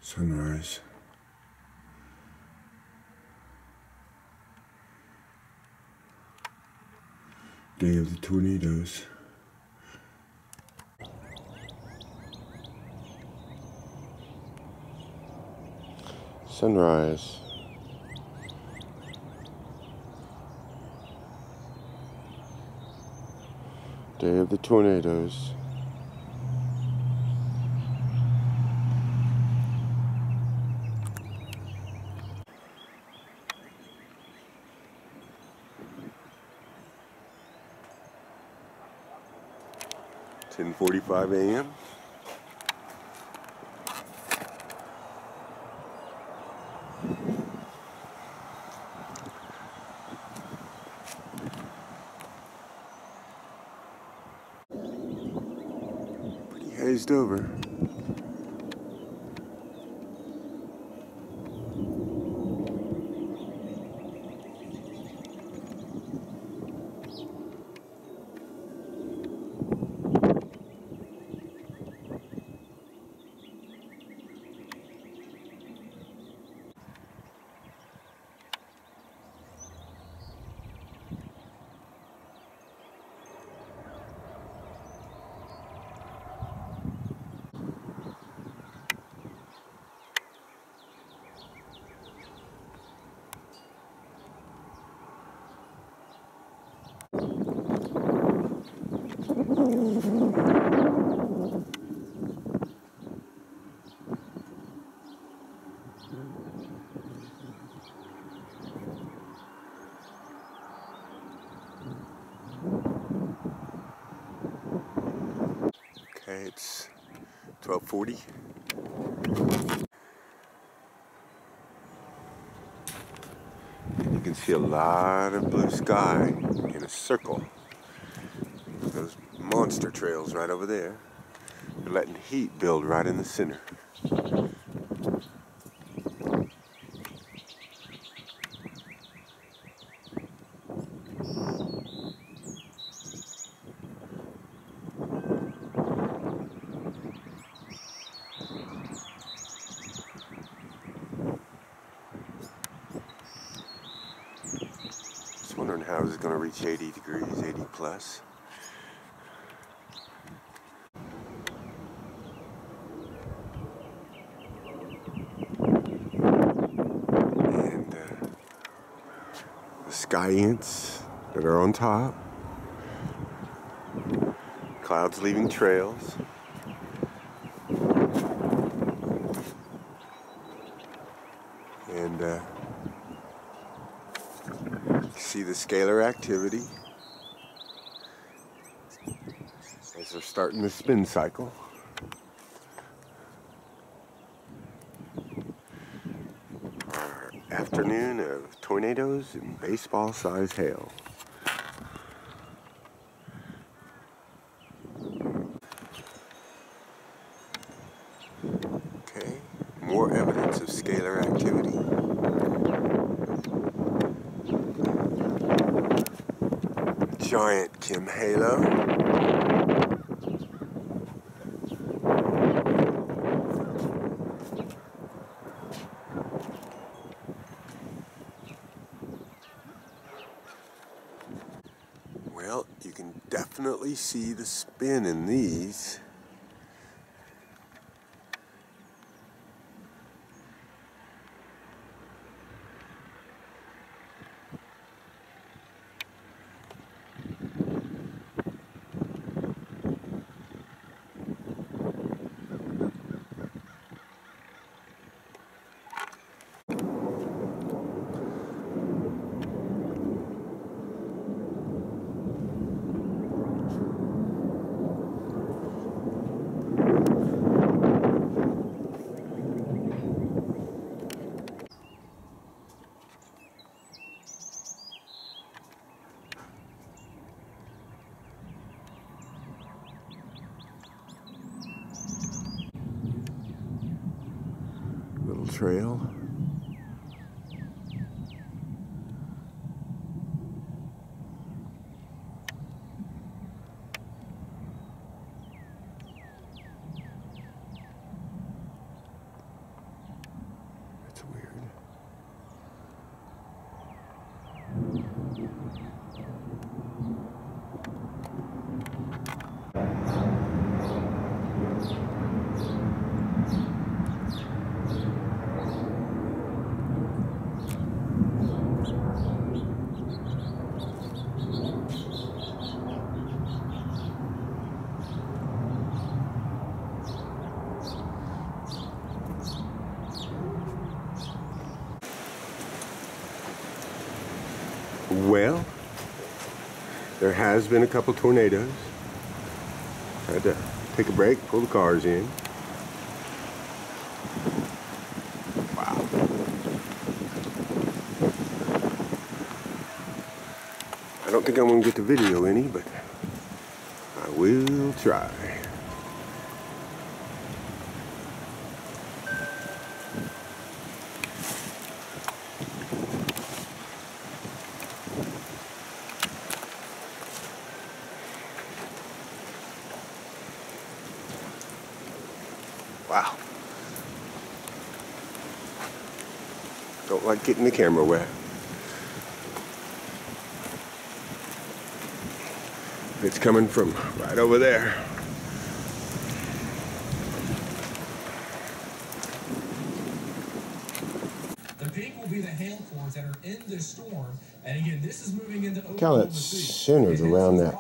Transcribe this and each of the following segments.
Sunrise. Day of the tornadoes. Sunrise. Day of the tornadoes. (10:45 a.m.) Pretty hazed over. Okay, it's 12:40. And you can see a lot of blue sky in a circle. Those monster trails right over there. They're letting heat build right in the center. Just wondering how this is going to reach 80 degrees, 80 plus. The sky ants that are on top, clouds leaving trails, and you see the scalar activity as they're starting the spin cycle. Afternoon of tornadoes and baseball-sized hail. Okay, more evidence of scalar activity. Giant Kim halo. Well, you can definitely see the spin in these. Little trail. Well, there has been a couple tornadoes. Had to take a break, pull the cars in. Wow. I don't think I'm gonna get the video any, but I will try. Wow. Don't like getting the camera wet. It's coming from right over there. The pink will be the hail cores that are in this storm. And again, this is moving into Look how it's centered around that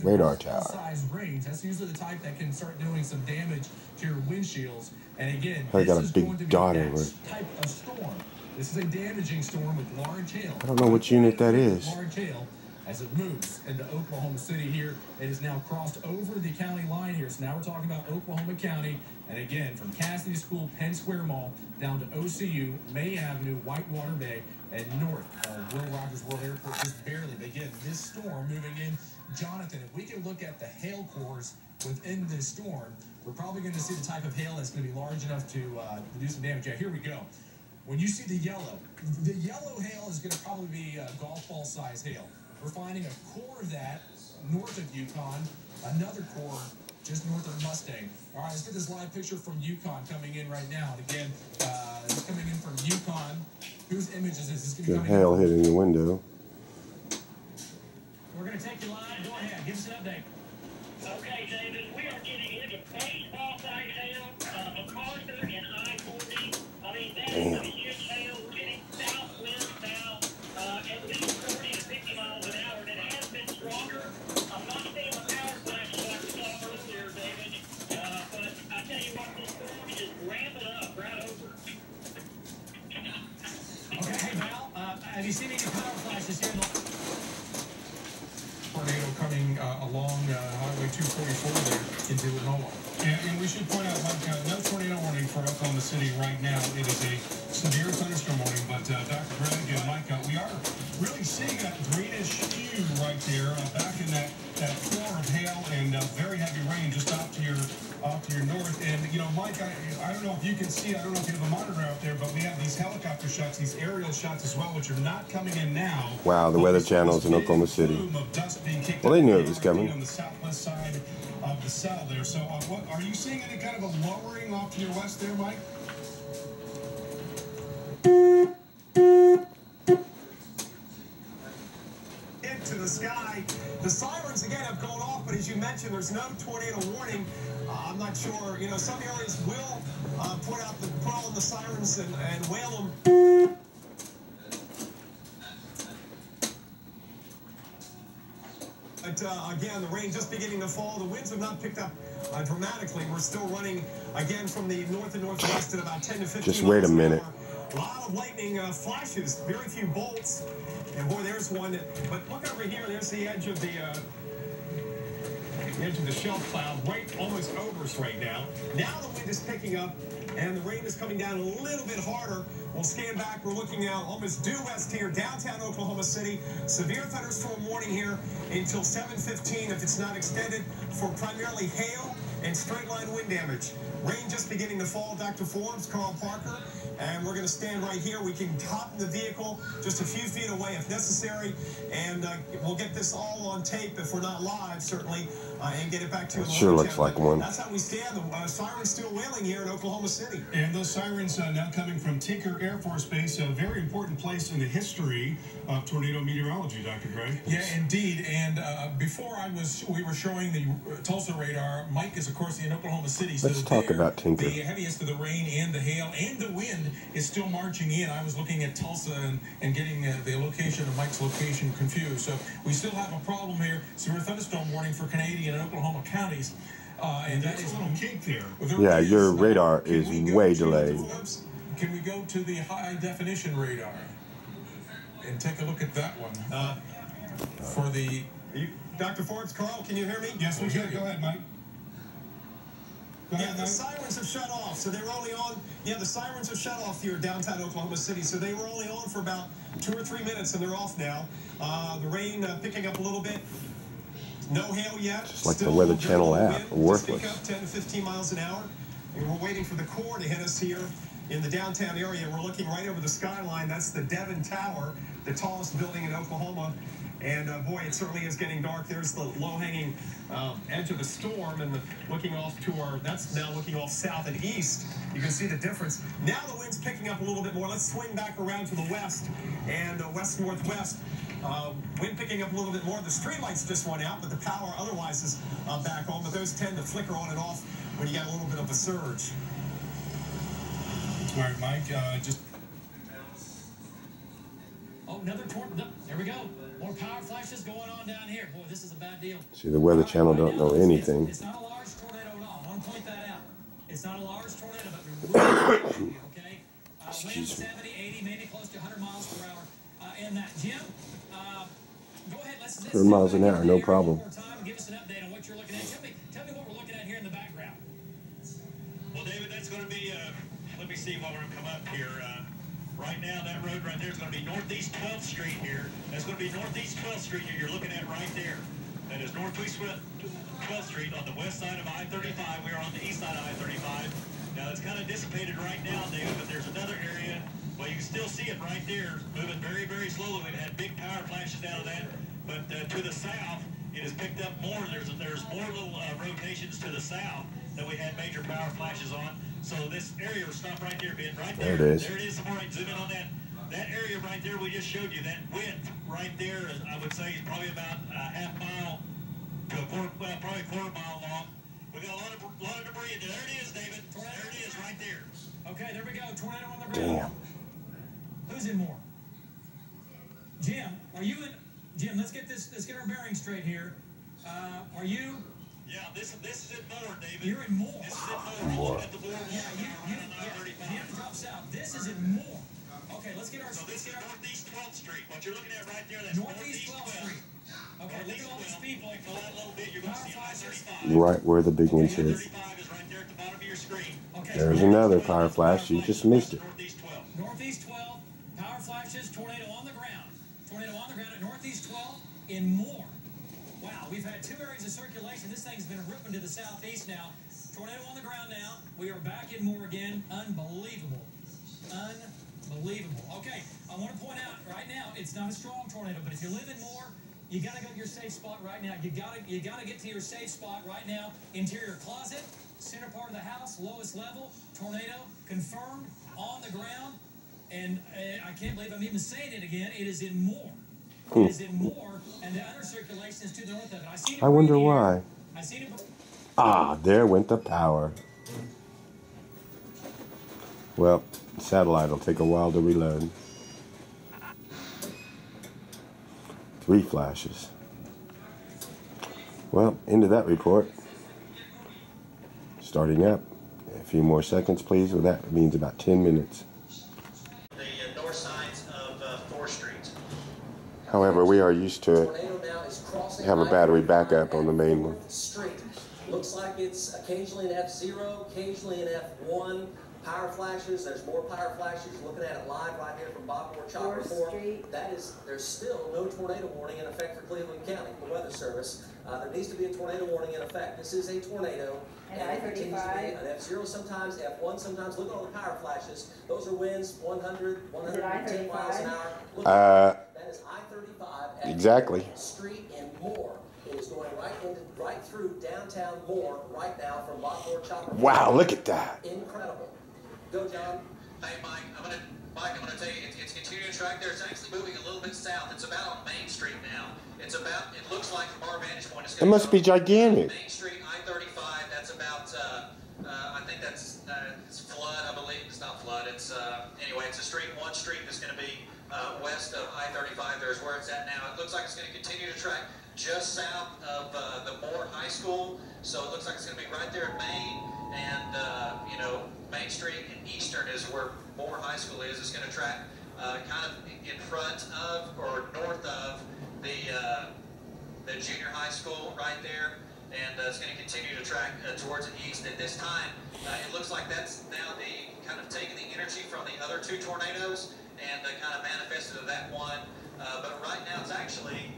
radar tower. Range. That's usually the type that can start doing some damage to your windshields. And again, I got a big dot over it. Type of storm. This is a damaging storm with large hail. I don't know what unit that is. Large hail as it moves into Oklahoma City here. It has now crossed over the county line here. So now we're talking about Oklahoma County. And again, from Cassidy School, Penn Square Mall, down to OCU, May Avenue, Whitewater Bay, and north of Will Rogers World Airport, just barely. But again, this storm moving in. Jonathan, if we can look at the hail cores within this storm, we're probably going to see the type of hail that's going to be large enough to do some damage. Yeah, here we go. When you see the yellow hail is going to probably be golf ball size hail. We're finding a core of that north of Yukon, another core just north of Mustang. All right, let's get this live picture from Yukon coming in right now. And again, it's coming in from Yukon. Whose image is this? It's Good hail hitting the window. We're going to take you live. Go ahead. Give us an update. Okay, David, we are getting into baseball-size hail, MacArthur and I-40. I mean, that is a huge hail. We're getting south winds now, at least 40 to 50 miles an hour, and it has been stronger. I'm not seeing the power flashes like we saw earlier, David, but I tell you what, this storm is ramping up right over. Okay, hey, Val, have you seen any power flashes here? Tornado coming along Highway 244 there into Enola. And we should point out, Mike, no tornado warning for Oklahoma City right now. It is a severe thunderstorm warning, but Dr. Greg and Mike, we are really seeing that greenish hue right there back in that core of hail and very heavy rain just off to your north. And, you know, Mike, I don't know if you can see, I don't know if you have a monitor out there, but we have these helicopter shots, these aerial shots as well, which are not coming in now. Wow, the Weather Channel's in Oklahoma City. Well, they knew it was coming. On the southwest side of the cell there. So, what are you seeing any kind of a lowering off to your west there, Mike? Into the sky. The sirens again have gone off, but as you mentioned, there's no tornado warning. I'm not sure. You know, some areas will put on the sirens and wail them. But again, the rain just beginning to fall. The winds have not picked up dramatically. We're still running again from the north and northwest at about 10 to 15 Just wait a minute. A lot of lightning flashes, very few bolts. And boy, there's one. But look over here. There's the edge of the shelf cloud, right almost over us right now. Now the wind is picking up, and the rain is coming down a little bit harder. We'll scan back. We're looking now almost due west here, downtown Oklahoma City. Severe thunderstorm warning here until 7:15 if it's not extended for primarily hail and straight line wind damage. Rain just beginning to fall. Dr. Forbes, Carl Parker, and we're going to stand right here. We can hop in the vehicle just a few feet away if necessary, and we'll get this all on tape if we're not live, certainly, and get it back to you. Sure looks like one. That's how we stand. The sirens still wailing here in Oklahoma City. And those sirens now coming from Tinker Air Force Base, a very important place in the history of tornado meteorology, Dr. Gray. Yeah, indeed. And before we were showing the Tulsa radar. Mike is, of course, in Oklahoma City. So let's talk about Tinker. The heaviest of the rain and the hail and the wind is still marching in. I was looking at Tulsa and getting the location of Mike's location confused. So we still have a problem here. Severe thunderstorm warning for Canadian and Oklahoma counties. And that is a little kink there. Yeah, your radar is way delayed. Can we go to the high definition radar? and take a look at that one. For the... Dr. Forbes, Carl, can you hear me? Yes, we can. Go ahead, Mike. Go ahead, Yeah, the Mike. sirens have shut off, so they were only on. Yeah, the sirens have shut off here downtown Oklahoma City, so they were only on for about 2 or 3 minutes, and they're off now. The rain picking up a little bit. No hail yet. Just like Still the Weather very Channel little app, wind, worthless. to speak of, 10 to 15 miles an hour. And we're waiting for the Corps to hit us here in the downtown area. We're looking right over the skyline. That's the Devon Tower, the tallest building in Oklahoma. And boy, it certainly is getting dark. There's the low-hanging edge of the storm, and looking off to that's now looking off south and east. You can see the difference. Now the wind's picking up a little bit more. Let's swing back around to the west and west-northwest. Wind picking up a little bit more. The streetlights just went out, but the power otherwise is back on. But those tend to flicker on and off when you get a little bit of a surge. All right, Mike, just... Oh, another tornado. There we go. More power flashes going on down here. Boy, this is a bad deal. See, the Weather Channel don't know anything. It's not a large tornado at all. I want to point that out. It's not a large tornado, but really, okay? Wind 70, 80, maybe close to 100 miles per hour. And that, Jim, go ahead. Let's 100 miles an hour, no problem. One more time. Give us an update on what you're looking at. Tell me what we're looking at here in the background. Well, David, that's going to be, let me see what we're going to come up here. Right now, that road right there is going to be Northeast 12th Street here. That's going to be Northeast 12th Street here you're looking at right there. That is Northeast 12th Street on the west side of I-35. We are on the east side of I-35. Now, it's kind of dissipated right now, David, but there's another area. Well, you can still see it right there, moving very, very slowly. We've had big power flashes out of that. But to the south, it has picked up more. There's more little rotations to the south that we had major power flashes on. So this area will stop right there, Ben. Right there. There it is. There it is. All right, zoom in on that. That area right there we just showed you, that width right there, I would say, is probably about a half mile to a quarter, well, probably a quarter mile long. We got a lot of debris in there. There it is, David. There it is, right there. Okay, there we go. Tornado on the ground. Damn. Who's in more? Jim, are you in? Jim, let's get our bearings straight here. Are you? Yeah, this is in Moore, David. You're in Moore. This is in Moore. Look at the Moore. Jim drops out. This is in Moore. Okay, let's get our. So this is Northeast 12th Street. What you're looking at right there, that's Northeast 12th Street. Okay, look at all these people. Pull out a little bit, you're going to see I-35. Right where the big one is. I-35 is right there at the bottom of your screen. Okay, There's another power flash. You just missed it. Northeast 12. Northeast 12, power flashes, tornado on the ground. Tornado on the ground at Northeast 12 in Moore. Wow, we've had 2 areas of circulation. This thing's been ripping to the southeast now. Tornado on the ground now. We are back in Moore again. Unbelievable. Unbelievable. Okay, I want to point out right now, it's not a strong tornado, but if you live in Moore, you got to go to your safe spot right now. You got to get to your safe spot right now. Interior closet, center part of the house, lowest level, tornado confirmed on the ground. And I can't believe I'm even saying it again. It is in Moore. It is in Moore, and the other circulation is to the north of it. I wonder why. I seen it before. Ah, there went the power. Well, satellite will take a while to reload. 3 flashes. Well, into that report. Starting up. A few more seconds, please. Well, that means about 10 minutes. The north sides of 4th Street. However, we are used to it. We have a battery backup on the main one. Looks like it's occasionally an F0, occasionally an F1. Power flashes, there's more power flashes. Looking at it live right here from Bob Moore Chopper 4. There's still no tornado warning in effect for Cleveland County, the Weather Service. There needs to be a tornado warning in effect. This is a tornado. And it continues to be an F0 sometimes, F1 sometimes. Look at all the power flashes. Those are winds 100, 110 miles an hour. Look that is I-35 at exactly. Street in Moore. It is going right through downtown Moore right now from Bob Moore Chopper. Wow, look at that. Incredible. Go, John. Hey, Mike, I'm gonna tell you, it's continuing to track there. It's actually moving a little bit south. It's about on Main Street now. It looks like from our vantage point, it's It must be gigantic. Main Street, I-35, that's about, I think that's, it's flood, I believe. It's not flood. It's, anyway, it's one street that's going to be west of I-35. There's where it's at now. It looks like it's going to continue to track just south of the Moore High School. So it looks like it's going to be right there at Main. And, Main Street and Eastern is where Moore High School is. It's going to track kind of in front of or north of the junior high school right there, and it's going to continue to track towards the east. At this time, it looks like that's now kind of taking the energy from the other two tornadoes and kind of manifested to that one. But right now it's actually,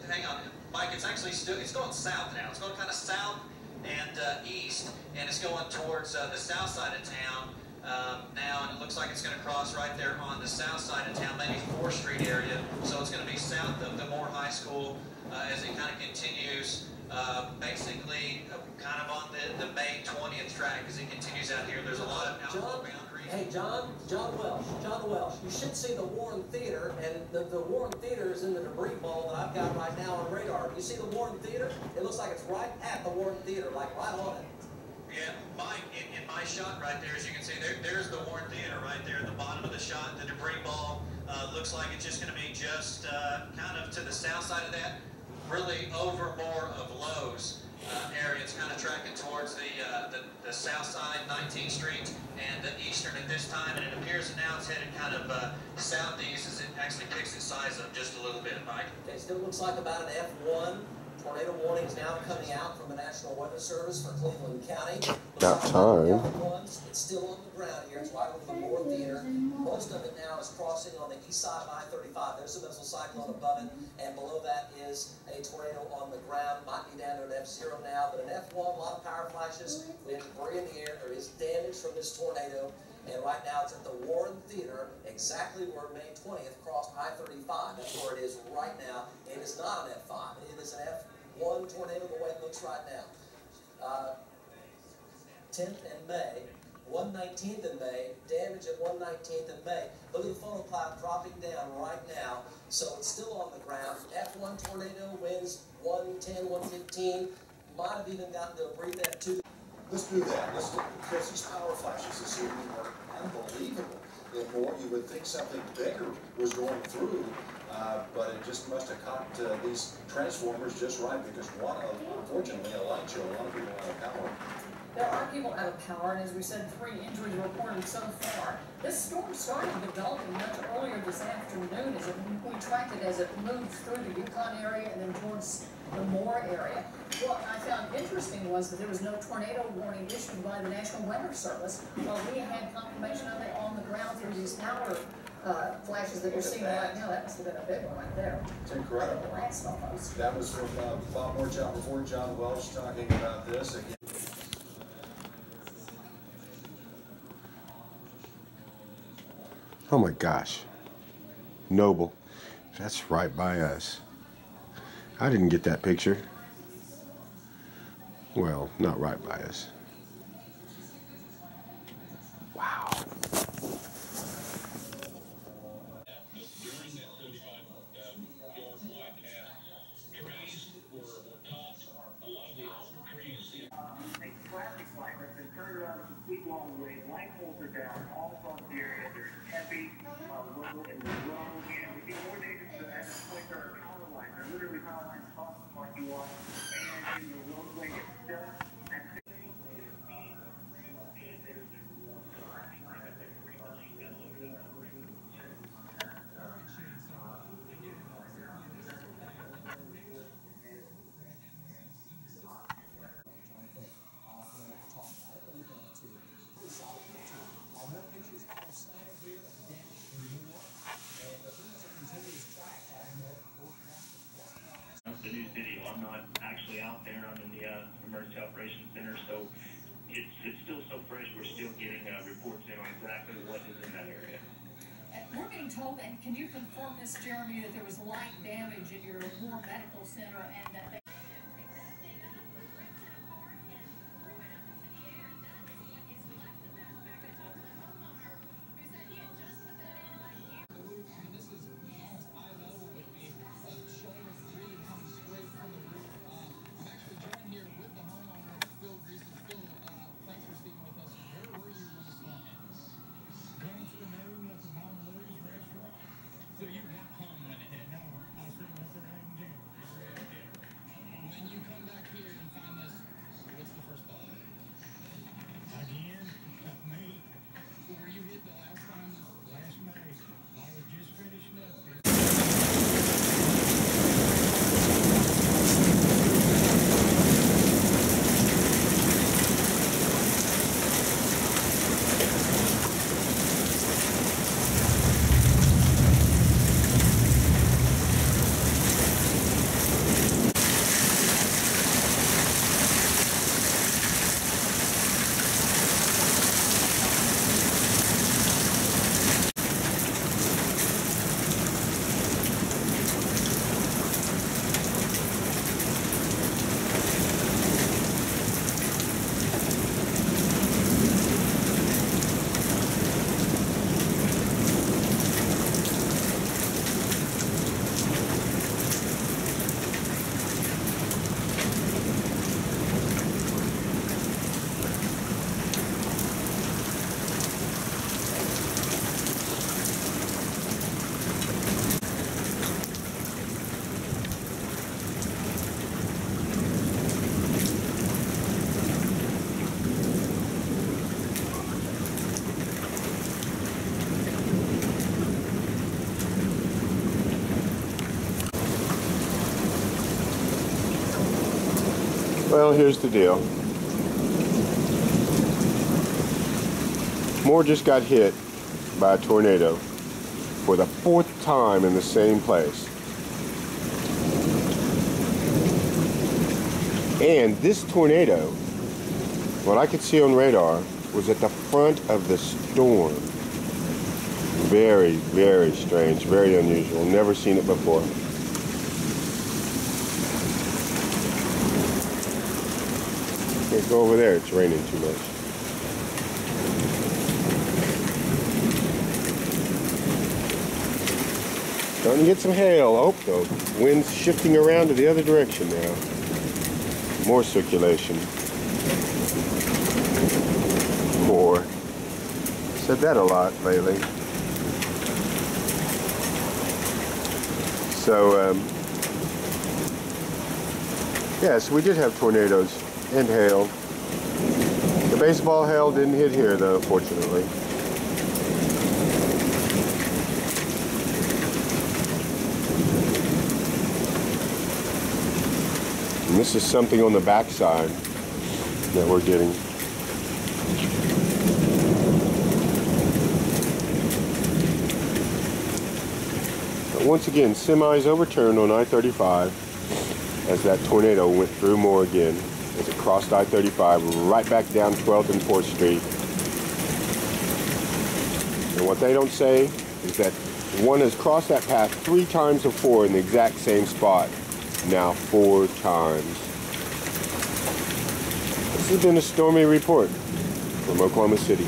hang on, Mike, it's actually still, it's going south now. It's going kind of south and east, and it's going towards the south side of town now, and it looks like it's going to cross right there on the south side of town, maybe 4th Street area. So it's going to be south of the Moore High School as it kind of continues, basically kind of on the May 20th track as it continues out here. There's a lot of outdoor boundaries. Hey, John Welsh, you should see the Warren Theater, and the Warren Theater is in the debris ball that I've got right now on radar. You see the Warren Theater? It looks like it's right at the Warren Theater, like right on it. Yeah, Mike, in my shot right there, as you can see, there's the Warren Theater right there at the bottom of the shot. The debris ball looks like it's just going to be just kind of to the south side of that, really over more of Lowe's area. It's kind of tracking towards the south side, 19th Street, and eastern at this time, and it appears that now it's headed kind of southeast as it actually picks its size up just a little bit, Mike. It still looks like about an F1. Tornado warning is now coming out from the National Weather Service for Cleveland County. About time. It's still on the ground here. It's right over the Moore Theater. Most of it now is crossing on the east side of I-35. There's a missile cyclone above it, and below that is a tornado on the ground. Might be down to an F0 now, but an F1, a lot of power flashes. We have debris in the air. There is damage from this tornado. And right now it's at the Warren Theater, exactly where May 20th crossed I-35. That's where it is right now. It is not an F5. It is an F1 tornado the way it looks right now. 10th and May, 119th in May, damage at 119th in May. Look at the funnel cloud dropping down right now. So it's still on the ground. F1 tornado winds 110, 115. Might have even gotten to a brief F2. Let's do that. Because these power flashes this evening are unbelievable. And more, you would think something bigger was going through, but it just must have caught these transformers just right, because unfortunately, a light show, a lot of people out of power. There are people out of power, and as we said, 3 injuries reported so far. This storm started developing much earlier this afternoon as we tracked it as it moved through the Yukon area and then towards the Moore area. What I found interesting was that there was no tornado warning issued by the National Weather Service, while we had confirmation of it on the ground through these power flashes that we're seeing right now. That must have been a big one right there. It's incredible. Right at the last almost. That was from Bob Moore before John Welsh talking about this again. Oh my gosh. Noble. That's right by us. I didn't get that picture. Well, not right by us. Wow. A traffic light that's been turned around a complete long way. Light poles are down all across the area. There's heavy low in the road, and we get more dangerous at this point. There are power lines. There are literally power lines across the parking lot and in the roadway itself. The news video. I'm not actually out there. I'm in the Emergency Operations Center, so it's still so fresh. We're still getting reports in on exactly what is in that area. We're being told, and can you confirm this, Jeremy, that there was light damage at your Moore Medical Center and that they Well, here's the deal. Moore just got hit by a tornado for the 4th time in the same place. And this tornado, what I could see on radar, was at the front of the storm. Very, very strange, very unusual. Never seen it before. Can't go over there, it's raining too much. Starting to get some hail. Oh, the wind's shifting around to the other direction now. More circulation. More. Said that a lot lately. So, yes, we did have tornadoes and hail. The baseball hail didn't hit here, though, fortunately. And this is something on the backside that we're getting. But once again, semis overturned on I-35 as that tornado went through Moore again, as it crossed I-35 right back down 12th and 4th Street. And what they don't say is that one has crossed that path 3 times before in the exact same spot. Now 4 times. This has been a stormy report from Oklahoma City.